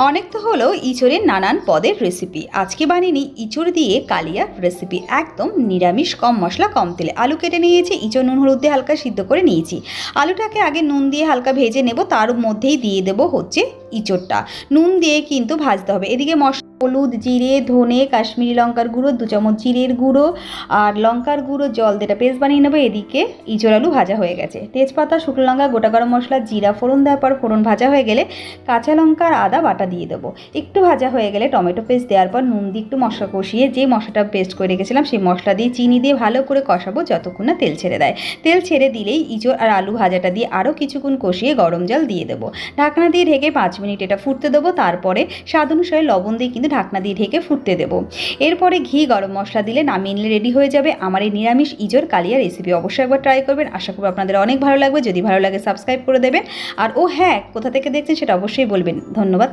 অনেক তো হলো ইঁচড়ের নানান পদের রেসিপি। আজকে বানিয়ে নিই ইঁচড় দিয়ে কালিয়ার রেসিপি, একদম নিরামিষ, কম মশলা কম তেলে। আলু কেটে নিয়েছি, ইঁচড় নুন হলুদ দিয়ে হালকা সিদ্ধ করে নিয়েছি। আলুটাকে আগে নুন দিয়ে হালকা ভেজে নেব, তার মধ্যেই দিয়ে দেবো হচ্ছে ইঁচড়টা। নুন দিয়ে কিন্তু ভাজতে হবে। এদিকে মশলা হলুদ, জিরে, ধনে, কাশ্মীরি লঙ্কার গুঁড়ো, 2 চামচ জিরের গুঁড়ো আর লঙ্কার গুঁড়ো জল দিয়ে এটা পেস্ট বানিয়ে নেবো। এদিকে ইঁচড় আলু ভাজা হয়ে গেছে। তেজপাতা, শুকনো লঙ্কা, গোটা গরম মশলা, জিরা ফোড়ন দেওয়ার পর ফোড়ন ভাজা হয়ে গেলে কাঁচা লঙ্কা আর আদা বাটা দিয়ে দেবো। একটু ভাজা হয়ে গেলে টমেটো পেস্ট দেওয়ার পর নুন দিয়ে একটু মশলা কষিয়ে যে মশলাটা পেস্ট করে রেখেছিলাম সেই মশলা দিয়ে চিনি দিয়ে ভালো করে কষাবো যতক্ষণ না তেল ছেড়ে দেয়। তেল ছেড়ে দিলেই ইঁচড় আর আলু ভাজাটা দিয়ে আরও কিছুক্ষণ কষিয়ে গরম জল দিয়ে দেবো। ঢাকনা দিয়ে ঢেকে 5 মিনিট এটা ফুটতে দেবো। তারপরে স্বাদ অনুসারে লবণ দিয়ে কিন্তু ঢাকনা দিয়ে ঢেকে ফুটতে দেবো। এরপরে ঘি গরম মশলা দিলে নামিয়ে নিলে রেডি হয়ে যাবে আমার এই নিরামিষ ইঁচড় কালিয়া রেসিপি। অবশ্যই একবার ট্রাই করবেন, আশা করব আপনাদের অনেক ভালো লাগবে। যদি ভালো লাগে সাবস্ক্রাইব করে দেবেন। আর ও হ্যাঁ, কোথা থেকে দেখছেন সেটা অবশ্যই বলবেন। ধন্যবাদ।